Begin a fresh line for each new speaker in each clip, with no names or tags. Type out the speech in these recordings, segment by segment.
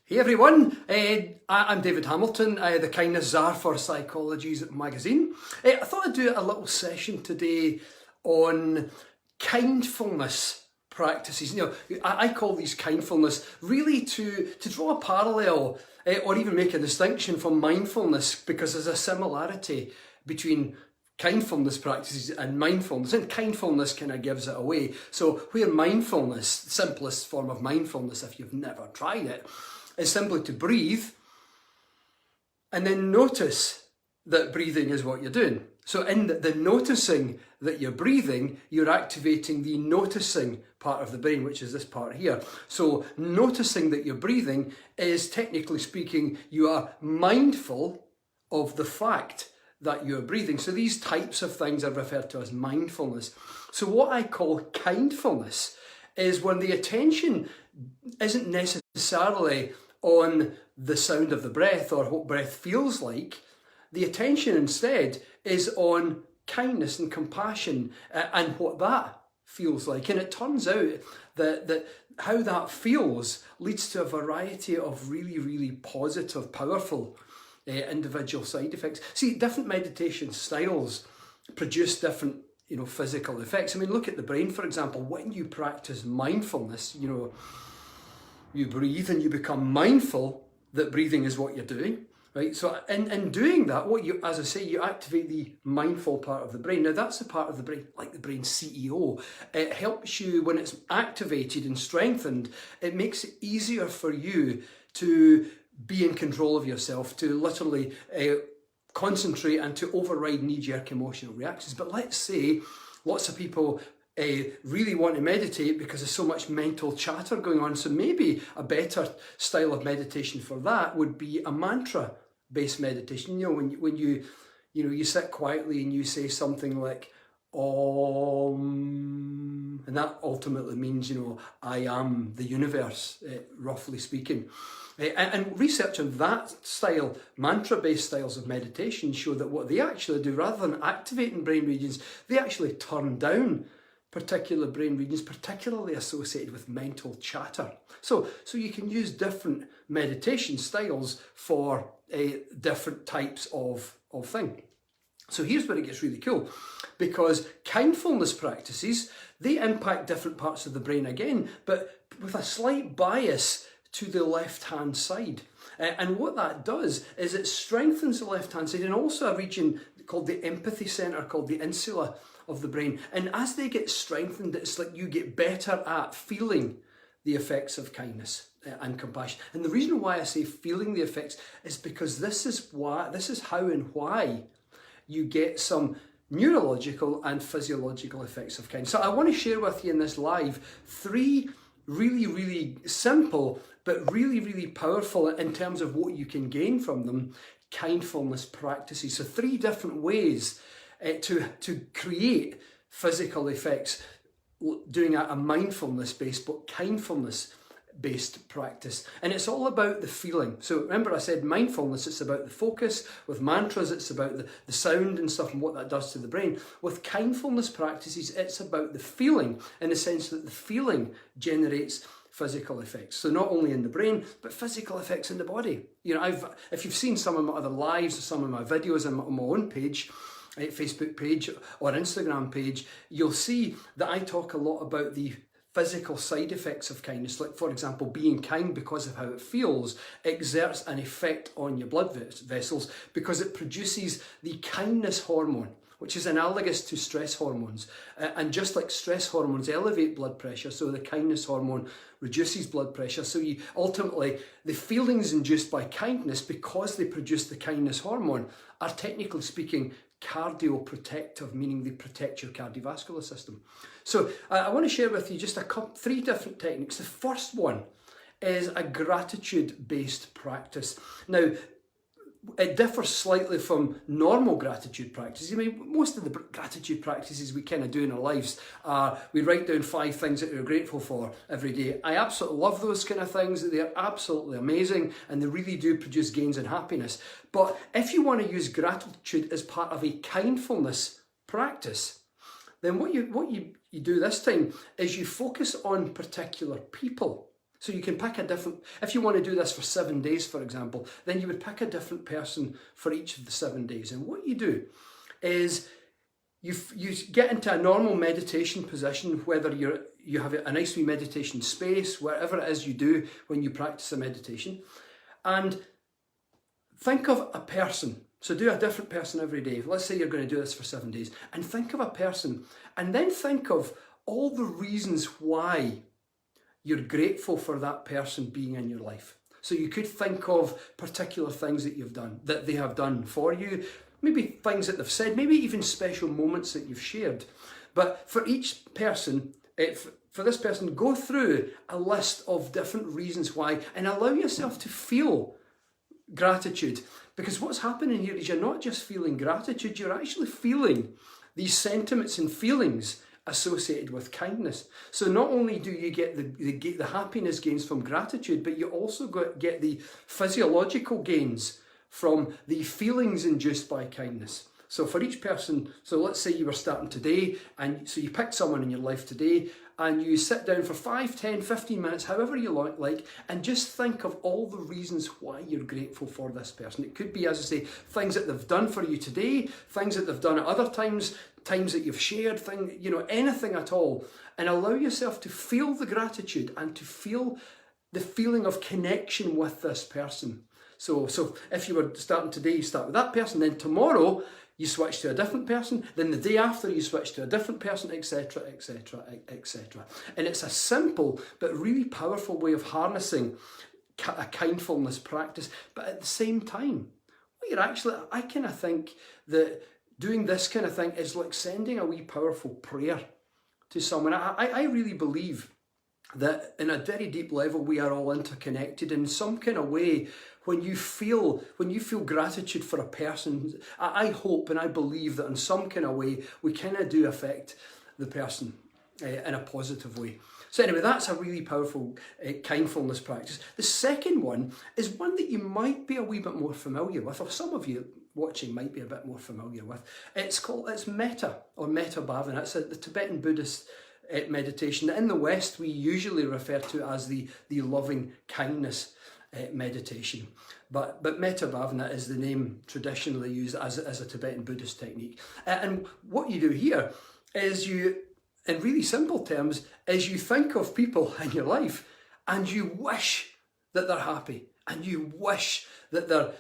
Hey everyone, I'm David Hamilton, the Kindness Czar for Psychology's magazine. I thought I'd do a little session today on kindfulness practices. I call these kindfulness really to draw a parallel or even make a distinction from mindfulness, because there's a similarity between kindfulness practices and mindfulness, and kindfulness kind of gives it away. So where mindfulness, the simplest form of mindfulness if you've never tried it, is simply to breathe and then notice that breathing is what you're doing. So in the noticing that you're breathing, you're activating the noticing part of the brain, which is this part here. So noticing that you're breathing is, technically speaking, you are mindful of the fact that you're breathing. So these types of things are referred to as mindfulness. So what I call kindfulness is when the attention isn't necessarily on the sound of the breath or what breath feels like. The attention instead is on kindness and compassion and what that feels like. And it turns out that how that feels leads to a variety of really, really positive, powerful individual side effects. See, different meditation styles produce different physical effects. I mean, look at the brain, for example. When you practice mindfulness, you breathe and you become mindful that breathing is what you're doing, right? So in doing that, as I say, you activate the mindful part of the brain. Now that's the part of the brain, like the brain's CEO. It helps you, when it's activated and strengthened, it makes it easier for you to be in control of yourself, to literally concentrate and to override knee-jerk emotional reactions. But let's say lots of people really want to meditate because there's so much mental chatter going on. So maybe a better style of meditation for that would be a mantra-based meditation. When you sit quietly and you say something like Om, and that ultimately means I am the universe, roughly speaking. And research on that style, mantra-based styles of meditation, show that what they actually do, rather than activating brain regions, they actually turn down particular brain regions, particularly associated with mental chatter. So you can use different meditation styles for different types of thing. So here's where it gets really cool, because kindfulness practices, they impact different parts of the brain again, but with a slight bias to the left-hand side. And what that does is it strengthens the left-hand side, and also a region called the empathy center, called the insula of the brain. And as they get strengthened, it's like you get better at feeling the effects of kindness and compassion. And the reason why I say feeling the effects is because this is how and why you get some neurological and physiological effects of kindness. So I want to share with you in this live 3 really, really simple, but really, really powerful in terms of what you can gain from them, kindfulness practices. So 3 different ways to create physical effects, doing a mindfulness-based but kindfulness-based practice. And it's all about the feeling. So remember I said mindfulness, it's about the focus. With mantras, it's about the sound and stuff and what that does to the brain. With kindfulness practices, it's about the feeling, in the sense that the feeling generates physical effects. So not only in the brain, but physical effects in the body. If you've seen some of my other lives or some of my videos on my own page, Facebook page or Instagram page, you'll see that I talk a lot about the physical side effects of kindness. Like, for example, being kind, because of how it feels, exerts an effect on your blood vessels, because it produces the kindness hormone, which is analogous to stress hormones. And just like stress hormones elevate blood pressure, so the kindness hormone reduces blood pressure. So ultimately, the feelings induced by kindness, because they produce the kindness hormone, are technically speaking cardioprotective, meaning they protect your cardiovascular system. So I want to share with you just 3 different techniques. The first one is a gratitude-based practice. Now, it differs slightly from normal gratitude practices. I mean, most of the gratitude practices we kind of do in our lives are we write down 5 things that we're grateful for every day. I absolutely love those kind of things. They're absolutely amazing and they really do produce gains in happiness. But if you want to use gratitude as part of a kindfulness practice, then what you do this time is you focus on particular people. So you can pick a different, if you want to do this for 7 days, for example, then you would pick a different person for each of the 7 days. And what you do is you get into a normal meditation position, whether you have a nice wee meditation space, wherever it is you do when you practice a meditation, and think of a person. So do a different person every day. Let's say you're going to do this for 7 days, and think of a person, and then think of all the reasons why you're grateful for that person being in your life. So you could think of particular things that you've done, that they have done for you, maybe things that they've said, maybe even special moments that you've shared. But for each person, for this person, go through a list of different reasons why, and allow yourself to feel gratitude. Because what's happening here is you're not just feeling gratitude, you're actually feeling these sentiments and feelings associated with kindness. So not only do you get the happiness gains from gratitude, but you also get the physiological gains from the feelings induced by kindness. So for each person, so let's say you were starting today, and so you picked someone in your life today, and you sit down for 5, 10, 15 minutes, however you like, and just think of all the reasons why you're grateful for this person. It could be, as I say, things that they've done for you today, things that they've done at other times that you've shared, anything at all. And allow yourself to feel the gratitude and to feel the feeling of connection with this person. So if you were starting today, you start with that person, then tomorrow you switch to a different person, then the day after you switch to a different person, etc., etc., etc. And it's a simple but really powerful way of harnessing a kindfulness practice. But at the same time, I kind of think that doing this kind of thing is like sending a wee powerful prayer to someone. I really believe that in a very deep level we are all interconnected in some kind of way. When you feel gratitude for a person, I hope and I believe that in some kind of way we kind of do affect the person in a positive way. So anyway, that's a really powerful kindfulness practice. The second one is one that you might be a wee bit more familiar with, or some of you watching might be a bit more familiar with. It's metta, or metta bhavana. It's the Tibetan Buddhist meditation that in the West we usually refer to as the loving kindness meditation. But metta bhavana is the name traditionally used as a Tibetan Buddhist technique. And what you do here is in really simple terms, is you think of people in your life and you wish that they're happy, and you wish that their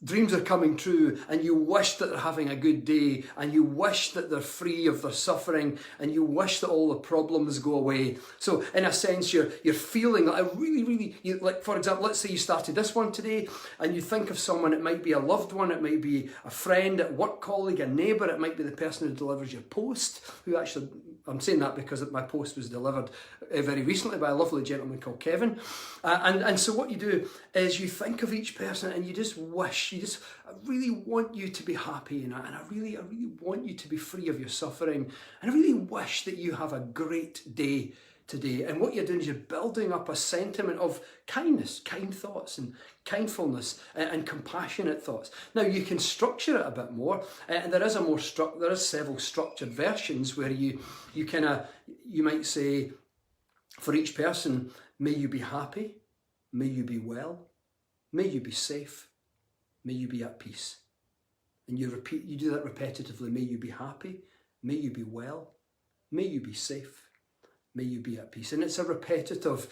dreams are coming true, and you wish that they're having a good day, and you wish that they're free of their suffering, and you wish that all the problems go away. So in a sense, you're feeling like like, for example, let's say you started this one today, and you think of someone. It might be a loved one, it might be a friend, a work colleague, a neighbour, it might be the person who delivers your post, who actually, I'm saying that because my post was delivered very recently by a lovely gentleman called Kevin. And so what you do is you think of each person and you just wish, I really want you to be happy, and I really want you to be free of your suffering, and I really wish that you have a great day today. And what you're doing is you're building up a sentiment of kindness, kind thoughts, and kindfulness, and compassionate thoughts. Now you can structure it a bit more, and there is several structured versions where you might say, for each person, may you be happy, may you be well, may you be safe, may you be at peace. And you do that repetitively. May you be happy, may you be well, may you be safe, may you be at peace. And it's a repetitive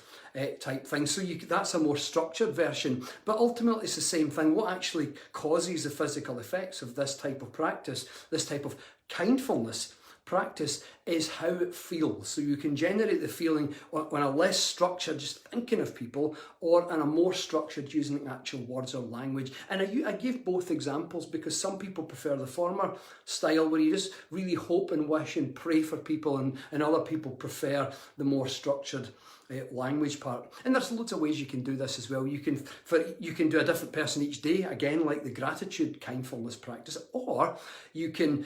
type thing. So that's a more structured version, but ultimately it's the same thing. What actually causes the physical effects of this type of practice, this type of kindfulness practice, is how it feels. So you can generate the feeling on a less structured, just thinking of people, or on a more structured, using actual words or language. And I gave both examples because some people prefer the former style where you just really hope and wish and pray for people, and other people prefer the more structured language part. And there's loads of ways you can do this as well. You can do a different person each day, again like the gratitude kindfulness practice, or you can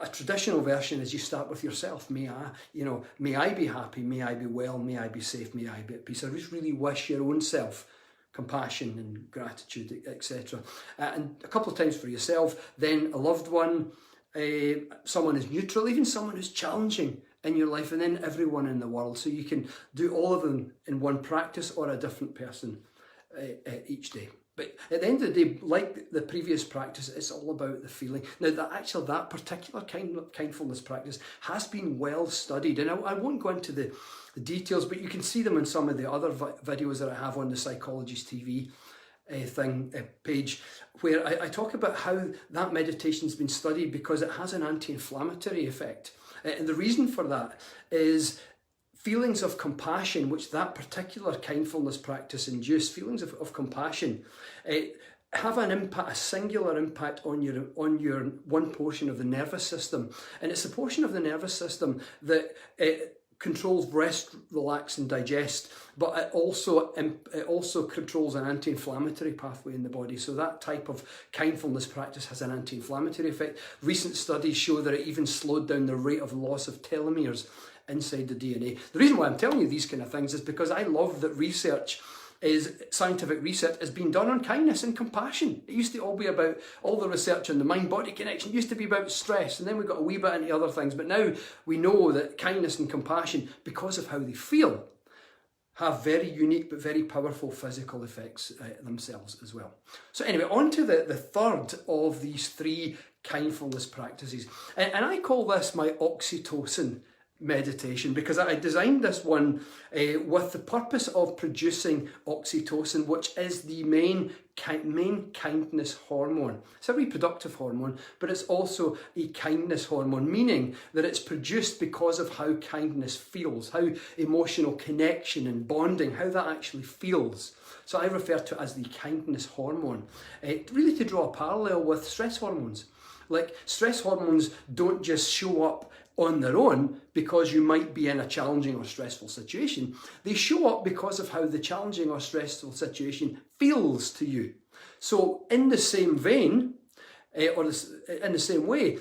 a traditional version is you start with yourself. May I be happy, may I be well, may I be safe, may I be at peace. I just really wish your own self compassion and gratitude, etc. And a couple of times for yourself, then a loved one, someone who's neutral, even someone who's challenging in your life, and then everyone in the world. So you can do all of them in one practice or a different person each day. But at the end of the day, like the previous practice, it's all about the feeling. Now, that particular kindfulness practice has been well studied, and I won't go into the details, but you can see them in some of the other videos that I have on the Psychologist TV page, where I talk about how that meditation's been studied because it has an anti-inflammatory effect. And the reason for that is feelings of compassion, which that particular kindfulness practice induced, feelings of compassion, have an impact, a singular impact on your one portion of the nervous system. And it's the portion of the nervous system that controls rest, relax and digest, but it also controls an anti-inflammatory pathway in the body. So that type of kindfulness practice has an anti-inflammatory effect. Recent studies show that it even slowed down the rate of loss of telomeres inside the DNA. The reason why I'm telling you these kind of things is because I love that scientific research is being done on kindness and compassion. It used to all be about, all the research on the mind-body connection used to be about stress, and then we got a wee bit into other things, but now we know that kindness and compassion, because of how they feel, have very unique but very powerful physical effects themselves as well. So anyway, on to the third of these three kindfulness practices, and I call this my Oxytocin meditation, because I designed this one with the purpose of producing oxytocin, which is the main kindness hormone. It's a reproductive hormone, but it's also a kindness hormone, meaning that it's produced because of how kindness feels, how emotional connection and bonding, how that actually feels. So I refer to it as the kindness hormone, really to draw a parallel with stress hormones. Like, stress hormones don't just show up on their own because you might be in a challenging or stressful situation. They show up because of how the challenging or stressful situation feels to you. So in the same vein, or in the same way,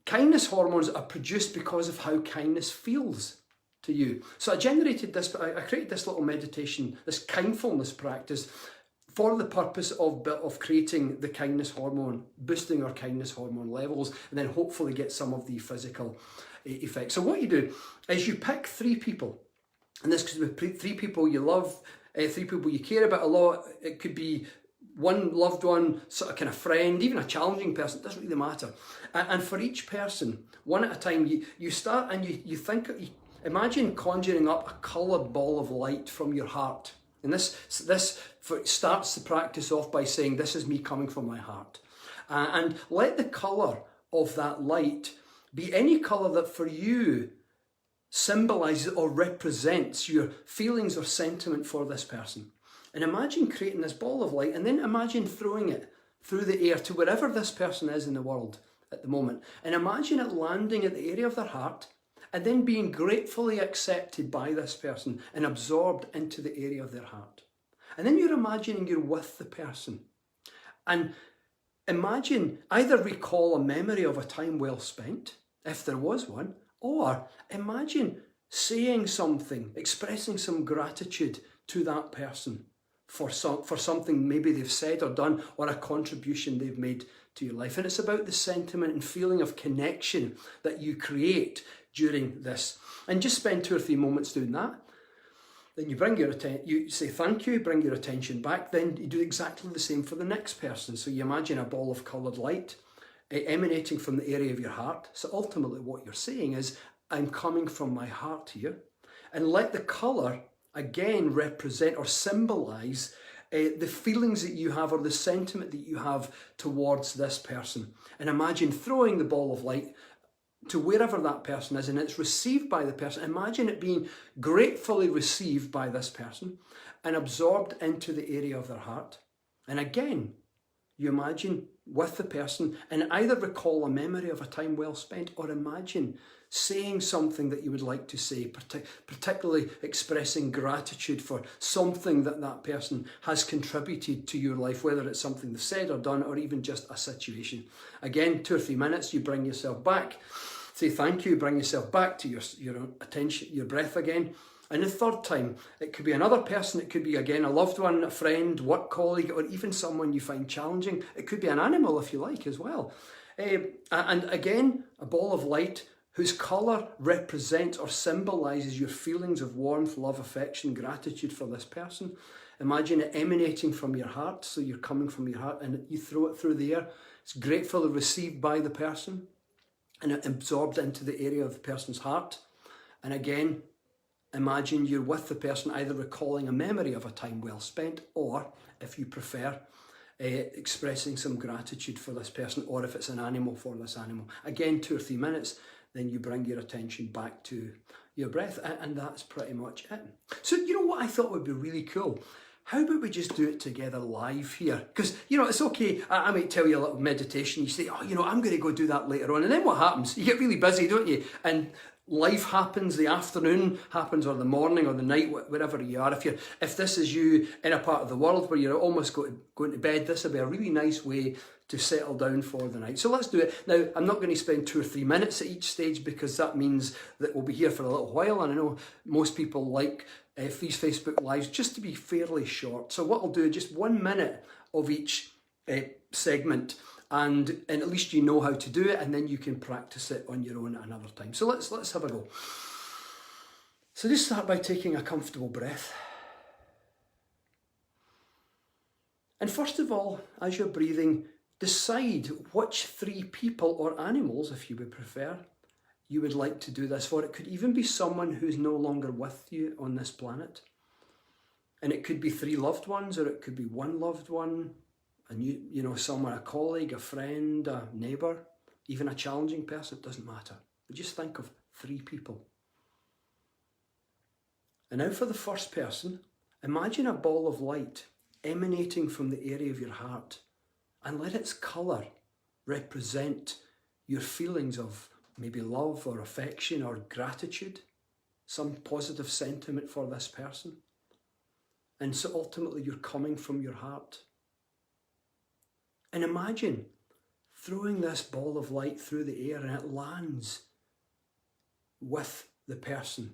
kindness hormones are produced because of how kindness feels to you. So I created this little meditation, this kindfulness practice, for the purpose of creating the kindness hormone, boosting our kindness hormone levels, and then hopefully get some of the physical effects. So what you do is you pick three people, and this could be three people you love, three people you care about a lot. It could be one loved one, sort of kind of friend, even a challenging person, it doesn't really matter. And for each person, one at a time, you start and you imagine conjuring up a coloured ball of light from your heart. And this starts the practice off by saying, this is me coming from my heart. And let the colour of that light be any colour that for you symbolises or represents your feelings or sentiment for this person. And imagine creating this ball of light, and then imagine throwing it through the air to wherever this person is in the world at the moment. And imagine it landing at the area of their heart, and then being gratefully accepted by this person and absorbed into the area of their heart. And then you're imagining you're with the person. And imagine, either recall a memory of a time well spent, if there was one, or imagine saying something, expressing some gratitude to that person for something maybe they've said or done, or a contribution they've made to your life. And it's about the sentiment and feeling of connection that you create during this. And just spend 2 or 3 moments doing that. Then you bring you say thank you, bring your attention back. Then you do exactly the same for the next person. So you imagine a ball of coloured light emanating from the area of your heart. So ultimately what you're saying is, I'm coming from my heart here. And let the colour again represent or symbolise the feelings that you have, or the sentiment that you have towards this person. And imagine throwing the ball of light to wherever that person is, and it's received by the person. Imagine it being gratefully received by this person and absorbed into the area of their heart. And again, you imagine with the person, and either recall a memory of a time well spent, or imagine saying something that you would like to say, particularly expressing gratitude for something that that person has contributed to your life, whether it's something they've said or done, or even just a situation. Again, 2 or 3 minutes, you bring yourself back, say thank you, bring yourself back to your attention, your breath again. And the third time, it could be another person, it could be again a loved one, a friend, work colleague, or even someone you find challenging. It could be an animal if you like as well. And again, a ball of light whose colour represents or symbolises your feelings of warmth, love, affection, gratitude for this person. Imagine it emanating from your heart, so you're coming from your heart and you throw it through the air. It's gratefully received by the person and it absorbed into the area of the person's heart. And again, imagine you're with the person, either recalling a memory of a time well spent, or, if you prefer, expressing some gratitude for this person, or if it's an animal, for this animal. Again, 2 or 3 minutes, then you bring your attention back to your breath, and that's pretty much it. So, you know what I thought would be really cool? How about we just do it together live here? Because, you know, it's okay. I might tell you a little meditation. You say, oh, you know, I'm going to go do that later on. And then what happens? You get really busy, don't you? And life happens, the afternoon happens, or the morning or the night, wherever you are. If this is you in a part of the world where you're almost going to bed, this will be a really nice way to settle down for the night. So let's do it. Now, I'm not going to spend 2 or 3 minutes at each stage, because that means that we'll be here for a little while. And I know most people like these Facebook Lives just to be fairly short. So what I'll do, just 1 minute of each segment. And at least you know how to do it, and then you can practice it on your own at another time. So let's have a go. So just start by taking a comfortable breath. And first of all, as you're breathing, decide which 3 people or animals, if you would prefer, you would like to do this for. It could even be someone who's no longer with you on this planet. And it could be 3 loved ones, or it could be 1 loved one. And you know, someone, a colleague, a friend, a neighbour, even a challenging person, it doesn't matter. But just think of 3 people. And now for the first person, imagine a ball of light emanating from the area of your heart, and let its colour represent your feelings of maybe love or affection or gratitude, some positive sentiment for this person. And so ultimately you're coming from your heart. And imagine throwing this ball of light through the air, and it lands with the person.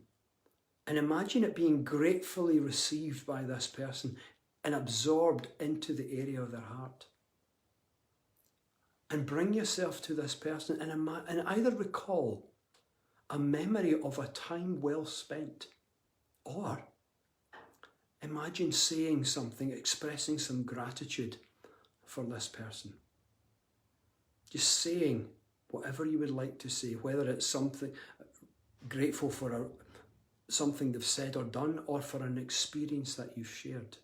And imagine it being gratefully received by this person and absorbed into the area of their heart. And bring yourself to this person and either recall a memory of a time well spent, or imagine saying something, expressing some gratitude for this person. Just saying whatever you would like to say, whether it's something grateful for something they've said or done, or for an experience that you've shared.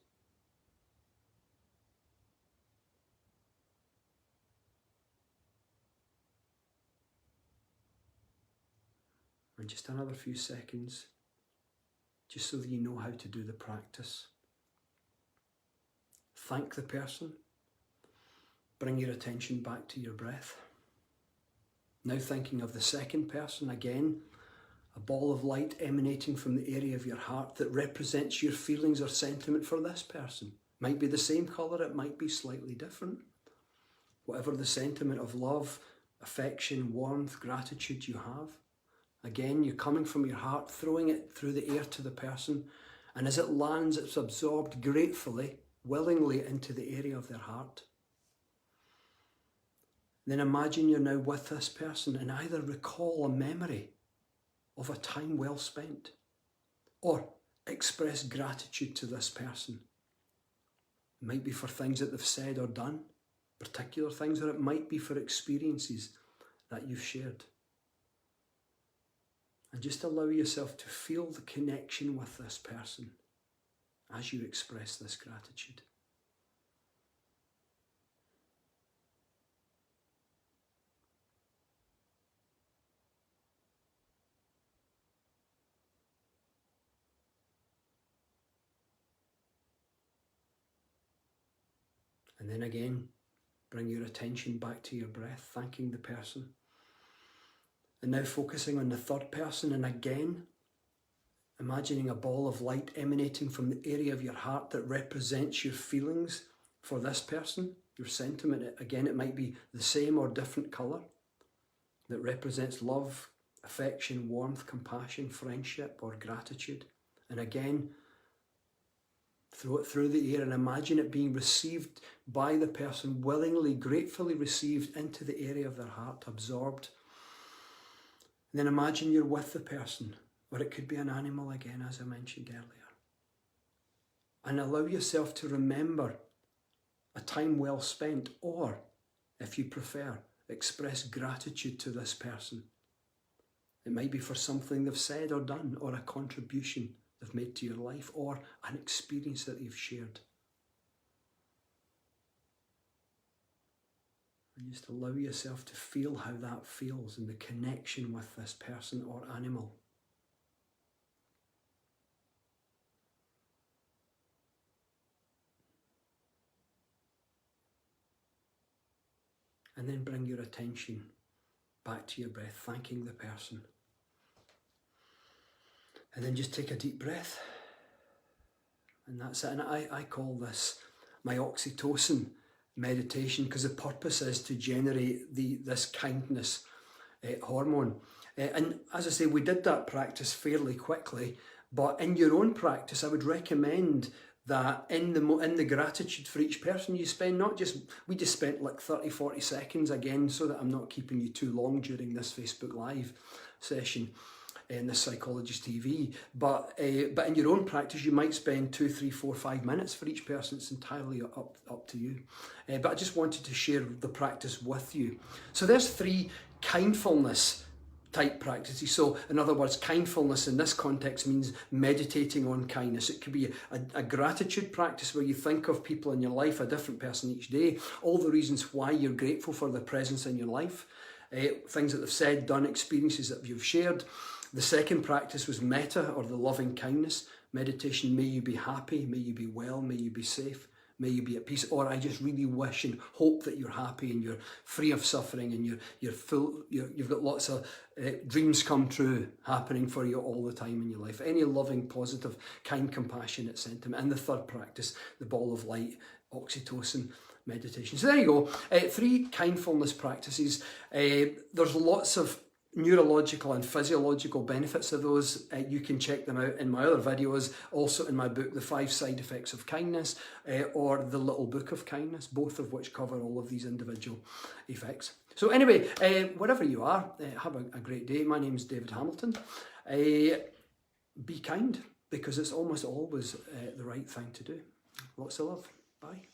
And just another few seconds, just so that you know how to do the practice. Thank the person. Bring your attention back to your breath. Now thinking of the second person, again, a ball of light emanating from the area of your heart that represents your feelings or sentiment for this person. Might be the same colour, it might be slightly different. Whatever the sentiment of love, affection, warmth, gratitude you have. Again, you're coming from your heart, throwing it through the air to the person, and as it lands, it's absorbed gratefully, willingly into the area of their heart. Then imagine you're now with this person and either recall a memory of a time well spent, or express gratitude to this person. It might be for things that they've said or done, particular things, or it might be for experiences that you've shared. And just allow yourself to feel the connection with this person as you express this gratitude. And then again, bring your attention back to your breath, thanking the person. And now focusing on the third person, and again, imagining a ball of light emanating from the area of your heart that represents your feelings for this person, your sentiment. Again, it might be the same or different colour that represents love, affection, warmth, compassion, friendship, or gratitude. And again, throw it through the air and imagine it being received by the person, willingly, gratefully received into the area of their heart, absorbed. And then imagine you're with the person, or it could be an animal again, as I mentioned earlier. And allow yourself to remember a time well spent, or, if you prefer, express gratitude to this person. It might be for something they've said or done, or a contribution they've made to your life, or an experience that you've shared. And just allow yourself to feel how that feels and the connection with this person or animal. And then bring your attention back to your breath, thanking the person. And then just take a deep breath. And that's it. And I call this my oxytocin meditation, because the purpose is to generate this kindness hormone. And as I say, we did that practice fairly quickly, but in your own practice, I would recommend that in the gratitude for each person you spend, we just spent like 30-40 seconds again, so that I'm not keeping you too long during this Facebook Live session in this Psychologist TV, but in your own practice you might spend 2, 3, 4, 5 minutes for each person. It's entirely up to you. But I just wanted to share the practice with you. So there's 3 kindfulness type practices. So in other words, kindfulness in this context means meditating on kindness. It could be a gratitude practice where you think of people in your life, a different person each day, all the reasons why you're grateful for their presence in your life, things that they've said, done, experiences that you've shared. The second practice was metta, or the loving kindness meditation. May you be happy, may you be well, may you be safe, may you be at peace. Or I just really wish and hope that you're happy and you're free of suffering and you've got lots of dreams come true happening for you all the time in your life. Any loving, positive, kind, compassionate sentiment. And the third practice, the ball of light, oxytocin meditation. So there you go, 3 kindfulness practices. There's lots of neurological and physiological benefits of those. You can check them out in my other videos, also in my book, The 5 Side Effects of Kindness, or The Little Book of Kindness, both of which cover all of these individual effects. So anyway, wherever you are, have a great day. My name is David Hamilton. Be kind, because it's almost always the right thing to do. Lots of love. Bye.